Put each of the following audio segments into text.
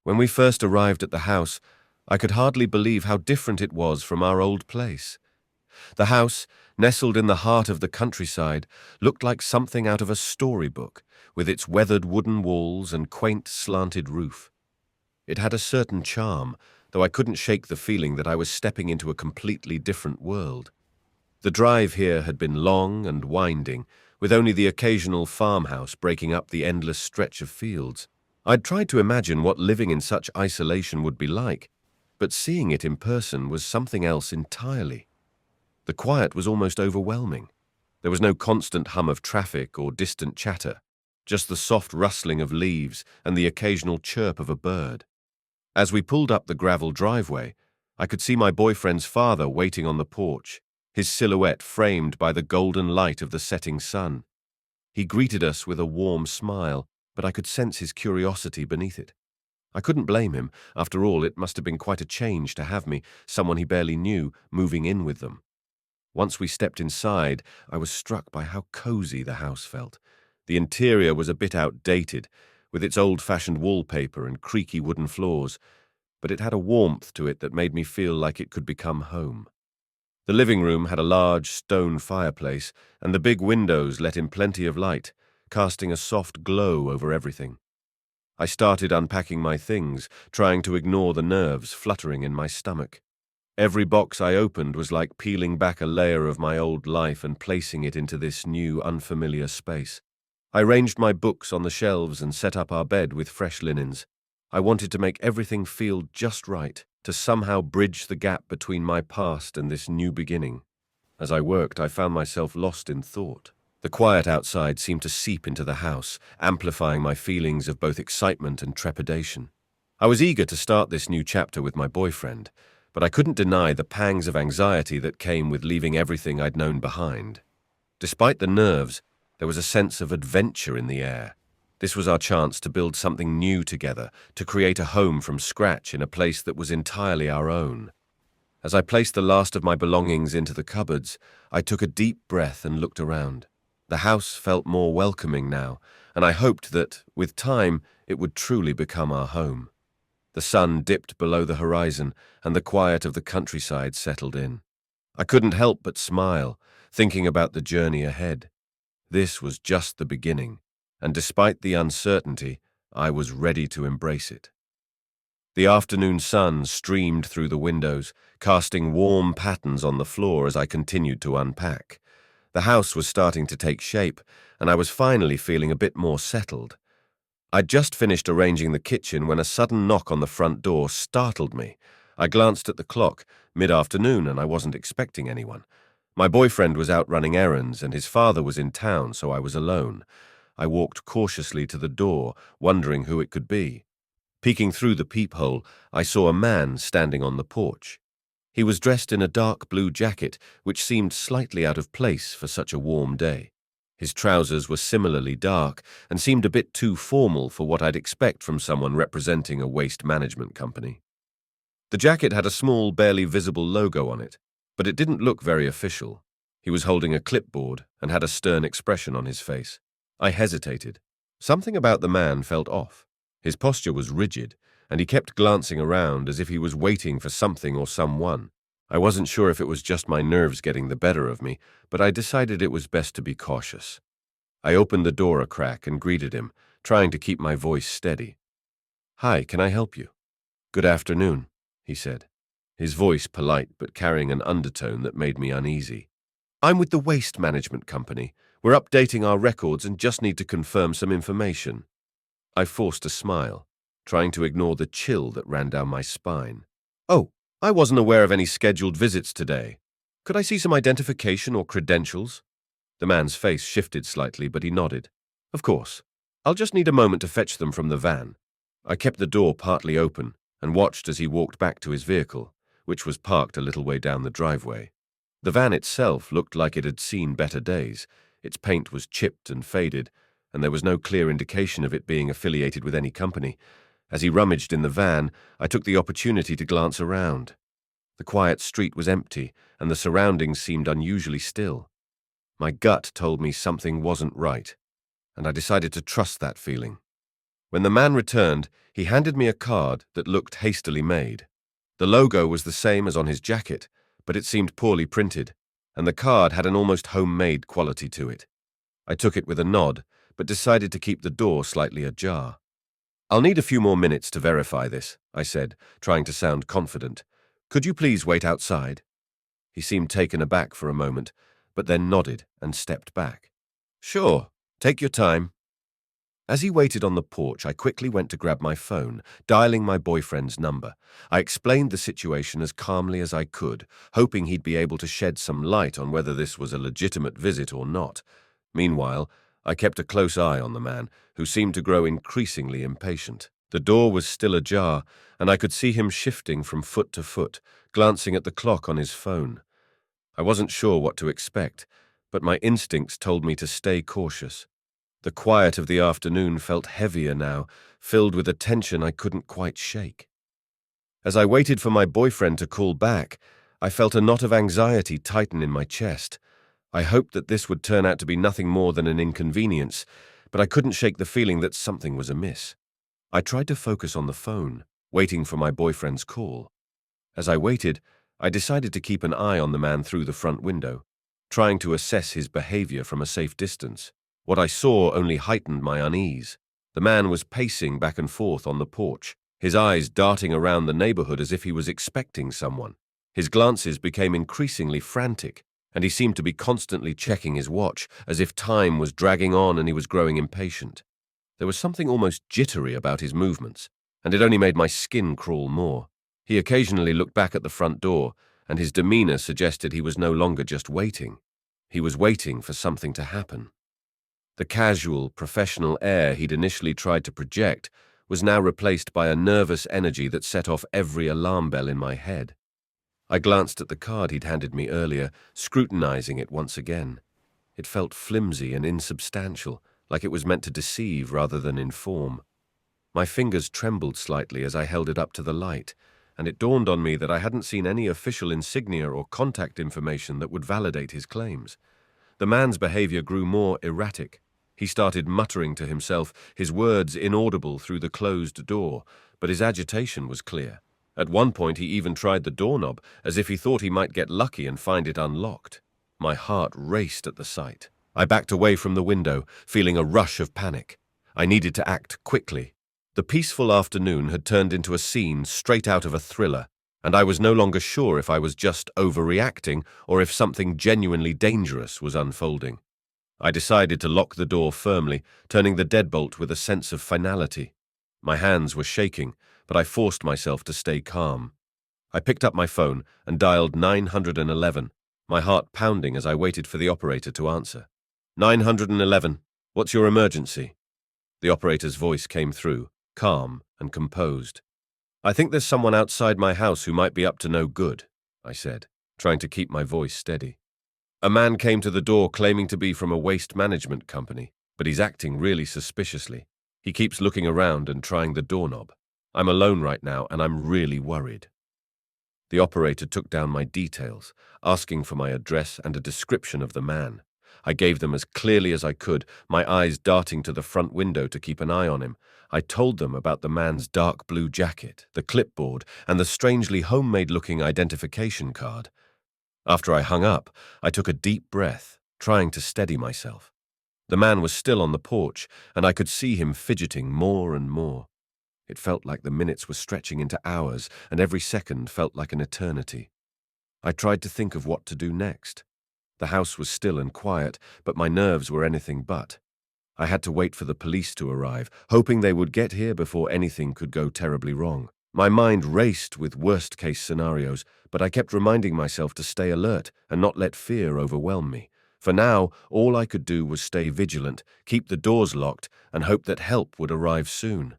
When we first arrived at the house, I could hardly believe how different it was from our old place. The house, nestled in the heart of the countryside, looked like something out of a storybook, with its weathered wooden walls and quaint slanted roof. It had a certain charm, though I couldn't shake the feeling that I was stepping into a completely different world. The drive here had been long and winding, with only the occasional farmhouse breaking up the endless stretch of fields. I'd tried to imagine what living in such isolation would be like, but seeing it in person was something else entirely. The quiet was almost overwhelming. There was no constant hum of traffic or distant chatter, just the soft rustling of leaves and the occasional chirp of a bird. As we pulled up the gravel driveway, I could see my boyfriend's father waiting on the porch, his silhouette framed by the golden light of the setting sun. He greeted us with a warm smile, but I could sense his curiosity beneath it. I couldn't blame him. After all, it must have been quite a change to have me, someone he barely knew, moving in with them. Once we stepped inside, I was struck by how cozy the house felt. The interior was a bit outdated, with its old-fashioned wallpaper and creaky wooden floors, but it had a warmth to it that made me feel like it could become home. The living room had a large stone fireplace, and the big windows let in plenty of light, casting a soft glow over everything. I started unpacking my things, trying to ignore the nerves fluttering in my stomach. Every box I opened was like peeling back a layer of my old life and placing it into this new, unfamiliar space. I arranged my books on the shelves and set up our bed with fresh linens. I wanted to make everything feel just right, to somehow bridge the gap between my past and this new beginning. As I worked, I found myself lost in thought. The quiet outside seemed to seep into the house, amplifying my feelings of both excitement and trepidation. I was eager to start this new chapter with my boyfriend, but I couldn't deny the pangs of anxiety that came with leaving everything I'd known behind. Despite the nerves, there was a sense of adventure in the air. This was our chance to build something new together, to create a home from scratch in a place that was entirely our own. As I placed the last of my belongings into the cupboards, I took a deep breath and looked around. The house felt more welcoming now, and I hoped that, with time, it would truly become our home. The sun dipped below the horizon, and the quiet of the countryside settled in. I couldn't help but smile, thinking about the journey ahead. This was just the beginning, and despite the uncertainty, I was ready to embrace it. The afternoon sun streamed through the windows, casting warm patterns on the floor as I continued to unpack. The house was starting to take shape, and I was finally feeling a bit more settled. I'd just finished arranging the kitchen when a sudden knock on the front door startled me. I glanced at the clock, mid-afternoon, and I wasn't expecting anyone. My boyfriend was out running errands, and his father was in town, so I was alone. I walked cautiously to the door, wondering who it could be. Peeking through the peephole, I saw a man standing on the porch. He was dressed in a dark blue jacket, which seemed slightly out of place for such a warm day. His trousers were similarly dark and seemed a bit too formal for what I'd expect from someone representing a waste management company. The jacket had a small, barely visible logo on it, but it didn't look very official. He was holding a clipboard and had a stern expression on his face. I hesitated. Something about the man felt off. His posture was rigid, and he kept glancing around as if he was waiting for something or someone. I wasn't sure if it was just my nerves getting the better of me, but I decided it was best to be cautious. I opened the door a crack and greeted him, trying to keep my voice steady. "Hi, can I help you?" "Good afternoon," he said, his voice polite but carrying an undertone that made me uneasy. "I'm with the waste management company. We're updating our records and just need to confirm some information." I forced a smile, trying to ignore the chill that ran down my spine. "Oh, I wasn't aware of any scheduled visits today. Could I see some identification or credentials?" The man's face shifted slightly, but he nodded. "Of course. I'll just need a moment to fetch them from the van." I kept the door partly open and watched as he walked back to his vehicle, which was parked a little way down the driveway. The van itself looked like it had seen better days. Its paint was chipped and faded, and there was no clear indication of it being affiliated with any company. As he rummaged in the van, I took the opportunity to glance around. The quiet street was empty, and the surroundings seemed unusually still. My gut told me something wasn't right, and I decided to trust that feeling. When the man returned, he handed me a card that looked hastily made. The logo was the same as on his jacket, but it seemed poorly printed, and the card had an almost homemade quality to it. I took it with a nod, but decided to keep the door slightly ajar. "I'll need a few more minutes to verify this," I said, trying to sound confident. "Could you please wait outside?" He seemed taken aback for a moment, but then nodded and stepped back. "Sure, take your time." As he waited on the porch, I quickly went to grab my phone, dialing my boyfriend's number. I explained the situation as calmly as I could, hoping he'd be able to shed some light on whether this was a legitimate visit or not. Meanwhile, I kept a close eye on the man, who seemed to grow increasingly impatient. The door was still ajar, and I could see him shifting from foot to foot, glancing at the clock on his phone. I wasn't sure what to expect, but my instincts told me to stay cautious. The quiet of the afternoon felt heavier now, filled with a tension I couldn't quite shake. As I waited for my boyfriend to call back, I felt a knot of anxiety tighten in my chest. I hoped that this would turn out to be nothing more than an inconvenience, but I couldn't shake the feeling that something was amiss. I tried to focus on the phone, waiting for my boyfriend's call. As I waited, I decided to keep an eye on the man through the front window, trying to assess his behavior from a safe distance. What I saw only heightened my unease. The man was pacing back and forth on the porch, his eyes darting around the neighborhood as if he was expecting someone. His glances became increasingly frantic, and he seemed to be constantly checking his watch, as if time was dragging on and he was growing impatient. There was something almost jittery about his movements, and it only made my skin crawl more. He occasionally looked back at the front door, and his demeanor suggested he was no longer just waiting. He was waiting for something to happen. The casual, professional air he'd initially tried to project was now replaced by a nervous energy that set off every alarm bell in my head. I glanced at the card he'd handed me earlier, scrutinizing it once again. It felt flimsy and insubstantial, like it was meant to deceive rather than inform. My fingers trembled slightly as I held it up to the light, and it dawned on me that I hadn't seen any official insignia or contact information that would validate his claims. The man's behavior grew more erratic. He started muttering to himself, his words inaudible through the closed door, but his agitation was clear. At one point he even tried the doorknob, as if he thought he might get lucky and find it unlocked. My heart raced at the sight. I backed away from the window, feeling a rush of panic. I needed to act quickly. The peaceful afternoon had turned into a scene straight out of a thriller, and I was no longer sure if I was just overreacting or if something genuinely dangerous was unfolding. I decided to lock the door firmly, turning the deadbolt with a sense of finality. My hands were shaking, but I forced myself to stay calm. I picked up my phone and dialed 911, my heart pounding as I waited for the operator to answer. 911, what's your emergency? The operator's voice came through, calm and composed. I think there's someone outside my house who might be up to no good, I said, trying to keep my voice steady. A man came to the door claiming to be from a waste management company, but he's acting really suspiciously. He keeps looking around and trying the doorknob. I'm alone right now and I'm really worried. The operator took down my details, asking for my address and a description of the man. I gave them as clearly as I could, my eyes darting to the front window to keep an eye on him. I told them about the man's dark blue jacket, the clipboard, and the strangely homemade-looking identification card. After I hung up, I took a deep breath, trying to steady myself. The man was still on the porch, and I could see him fidgeting more and more. It felt like the minutes were stretching into hours, and every second felt like an eternity. I tried to think of what to do next. The house was still and quiet, but my nerves were anything but. I had to wait for the police to arrive, hoping they would get here before anything could go terribly wrong. My mind raced with worst-case scenarios, but I kept reminding myself to stay alert and not let fear overwhelm me. For now, all I could do was stay vigilant, keep the doors locked, and hope that help would arrive soon.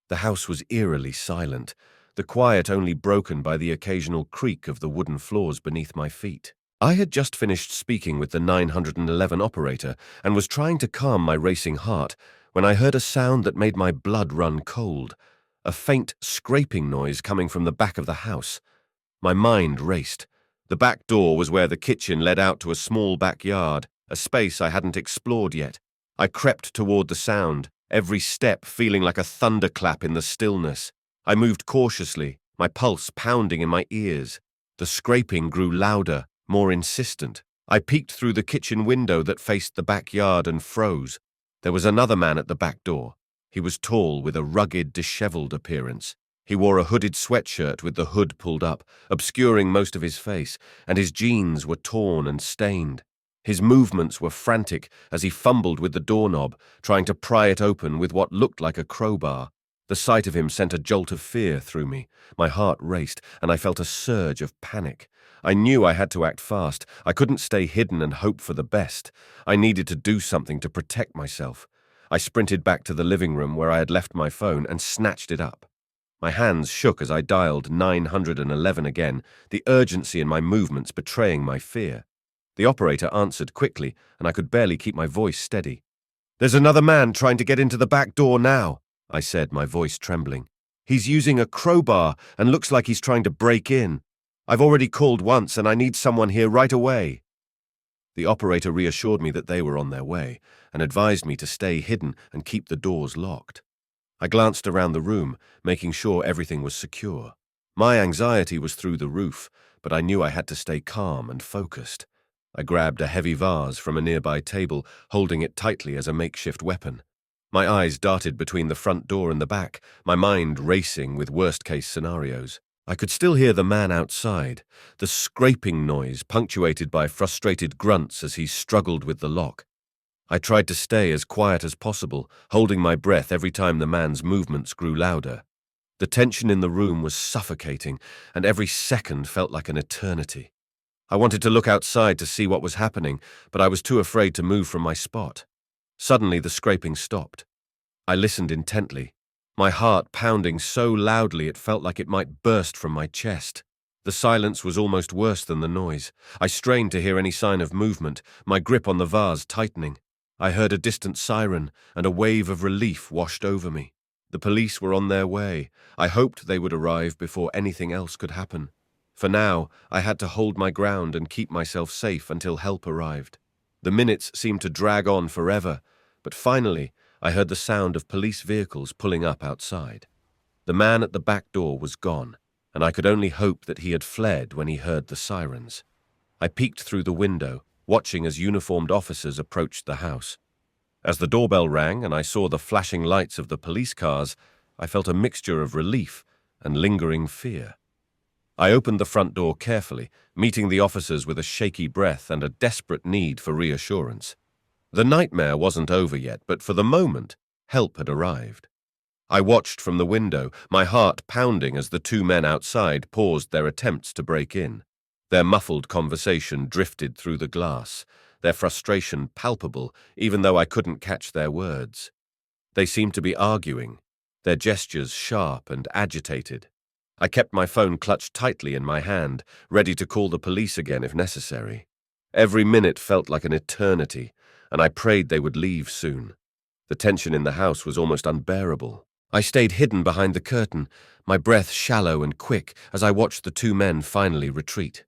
The house was eerily silent, the quiet only broken by the occasional creak of the wooden floors beneath my feet. I had just finished speaking with the 911 operator and was trying to calm my racing heart when I heard a sound that made my blood run cold, a faint scraping noise coming from the back of the house. My mind raced. The back door was where the kitchen led out to a small backyard, a space I hadn't explored yet. I crept toward the sound, every step feeling like a thunderclap in the stillness. I moved cautiously, my pulse pounding in my ears. The scraping grew louder, more insistent. I peeked through the kitchen window that faced the backyard and froze. There was another man at the back door. He was tall, with a rugged, disheveled appearance. He wore a hooded sweatshirt with the hood pulled up, obscuring most of his face, and his jeans were torn and stained. His movements were frantic as he fumbled with the doorknob, trying to pry it open with what looked like a crowbar. The sight of him sent a jolt of fear through me. My heart raced, and I felt a surge of panic. I knew I had to act fast. I couldn't stay hidden and hope for the best. I needed to do something to protect myself. I sprinted back to the living room where I had left my phone and snatched it up. My hands shook as I dialed 911 again, the urgency in my movements betraying my fear. The operator answered quickly, and I could barely keep my voice steady. "There's another man trying to get into the back door now," I said, my voice trembling. "He's using a crowbar and looks like he's trying to break in. I've already called once and I need someone here right away." The operator reassured me that they were on their way and advised me to stay hidden and keep the doors locked. I glanced around the room, making sure everything was secure. My anxiety was through the roof, but I knew I had to stay calm and focused. I grabbed a heavy vase from a nearby table, holding it tightly as a makeshift weapon. My eyes darted between the front door and the back, my mind racing with worst-case scenarios. I could still hear the man outside, the scraping noise punctuated by frustrated grunts as he struggled with the lock. I tried to stay as quiet as possible, holding my breath every time the man's movements grew louder. The tension in the room was suffocating, and every second felt like an eternity. I wanted to look outside to see what was happening, but I was too afraid to move from my spot. Suddenly the scraping stopped. I listened intently, my heart pounding so loudly it felt like it might burst from my chest. The silence was almost worse than the noise. I strained to hear any sign of movement, my grip on the vase tightening. I heard a distant siren, and a wave of relief washed over me. The police were on their way. I hoped they would arrive before anything else could happen. For now, I had to hold my ground and keep myself safe until help arrived. The minutes seemed to drag on forever, but finally, I heard the sound of police vehicles pulling up outside. The man at the back door was gone, and I could only hope that he had fled when he heard the sirens. I peeked through the window, watching as uniformed officers approached the house. As the doorbell rang and I saw the flashing lights of the police cars, I felt a mixture of relief and lingering fear. I opened the front door carefully, meeting the officers with a shaky breath and a desperate need for reassurance. The nightmare wasn't over yet, but for the moment, help had arrived. I watched from the window, my heart pounding as the two men outside paused their attempts to break in. Their muffled conversation drifted through the glass, their frustration palpable, even though I couldn't catch their words. They seemed to be arguing, their gestures sharp and agitated. I kept my phone clutched tightly in my hand, ready to call the police again if necessary. Every minute felt like an eternity, and I prayed they would leave soon. The tension in the house was almost unbearable. I stayed hidden behind the curtain, my breath shallow and quick as I watched the two men finally retreat.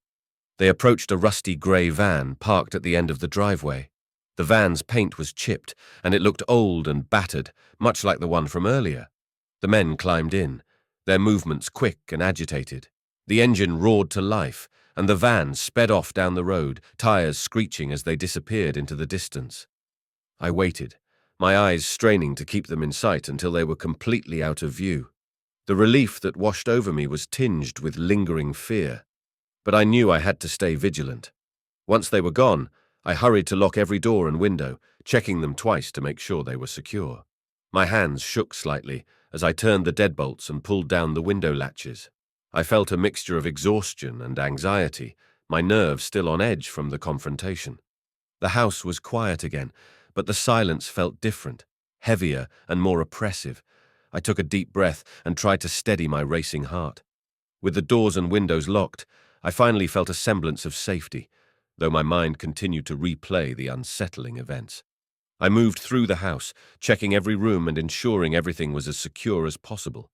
They approached a rusty grey van parked at the end of the driveway. The van's paint was chipped, and it looked old and battered, much like the one from earlier. The men climbed in, their movements quick and agitated. The engine roared to life, and the van sped off down the road, tires screeching as they disappeared into the distance. I waited, my eyes straining to keep them in sight until they were completely out of view. The relief that washed over me was tinged with lingering fear, but I knew I had to stay vigilant. Once they were gone, I hurried to lock every door and window, checking them twice to make sure they were secure. My hands shook slightly as I turned the deadbolts and pulled down the window latches. I felt a mixture of exhaustion and anxiety, my nerves still on edge from the confrontation. The house was quiet again, but the silence felt different, heavier and more oppressive. I took a deep breath and tried to steady my racing heart. With the doors and windows locked, I finally felt a semblance of safety, though my mind continued to replay the unsettling events. I moved through the house, checking every room and ensuring everything was as secure as possible.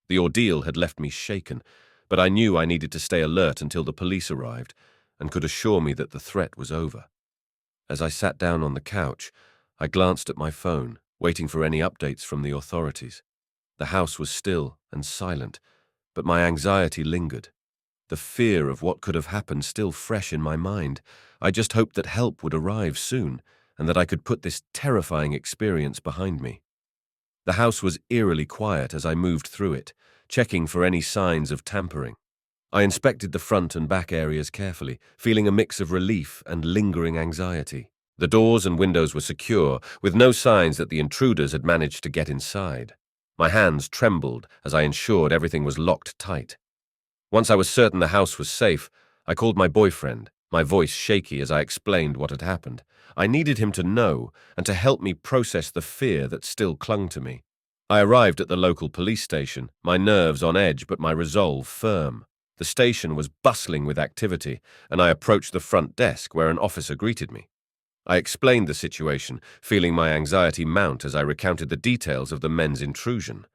The ordeal had left me shaken, but I knew I needed to stay alert until the police arrived and could assure me that the threat was over. As I sat down on the couch, I glanced at my phone, waiting for any updates from the authorities. The house was still and silent, but my anxiety lingered. The fear of what could have happened still fresh in my mind. I just hoped that help would arrive soon, and that I could put this terrifying experience behind me. The house was eerily quiet as I moved through it, checking for any signs of tampering. I inspected the front and back areas carefully, feeling a mix of relief and lingering anxiety. The doors and windows were secure, with no signs that the intruders had managed to get inside. My hands trembled as I ensured everything was locked tight. Once I was certain the house was safe, I called my boyfriend, my voice shaky as I explained what had happened. I needed him to know and to help me process the fear that still clung to me. I arrived at the local police station, my nerves on edge but my resolve firm. The station was bustling with activity, and I approached the front desk where an officer greeted me. I explained the situation, feeling my anxiety mount as I recounted the details of the men's intrusion.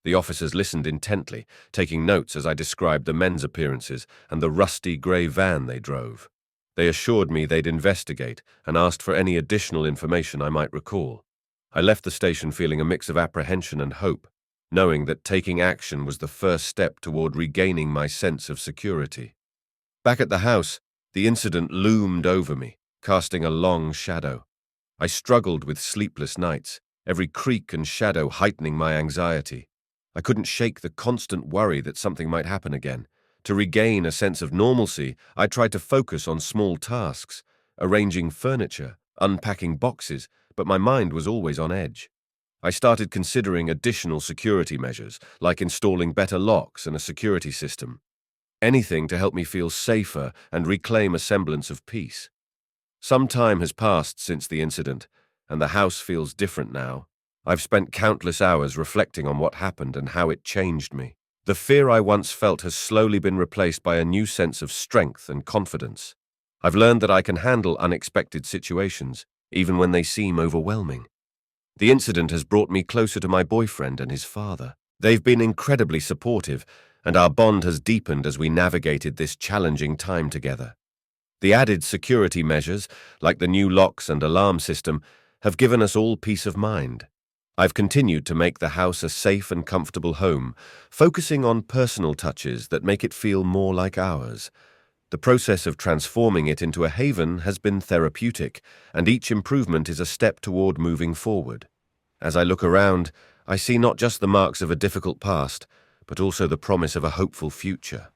The officers listened intently, taking notes as I described the men's appearances and the rusty grey van they drove. They assured me they'd investigate and asked for any additional information I might recall. I left the station feeling a mix of apprehension and hope, knowing that taking action was the first step toward regaining my sense of security. Back at the house, the incident loomed over me, casting a long shadow. I struggled with sleepless nights, every creak and shadow heightening my anxiety. I couldn't shake the constant worry that something might happen again. To regain a sense of normalcy, I tried to focus on small tasks, arranging furniture, unpacking boxes, but my mind was always on edge. I started considering additional security measures, like installing better locks and a security system. Anything to help me feel safer and reclaim a semblance of peace. Some time has passed since the incident, and the house feels different now. I've spent countless hours reflecting on what happened and how it changed me. The fear I once felt has slowly been replaced by a new sense of strength and confidence. I've learned that I can handle unexpected situations, even when they seem overwhelming. The incident has brought me closer to my boyfriend and his father. They've been incredibly supportive, and our bond has deepened as we navigated this challenging time together. The added security measures, like the new locks and alarm system, have given us all peace of mind. I've continued to make the house a safe and comfortable home, focusing on personal touches that make it feel more like ours. The process of transforming it into a haven has been therapeutic, and each improvement is a step toward moving forward. As I look around, I see not just the marks of a difficult past, but also the promise of a hopeful future.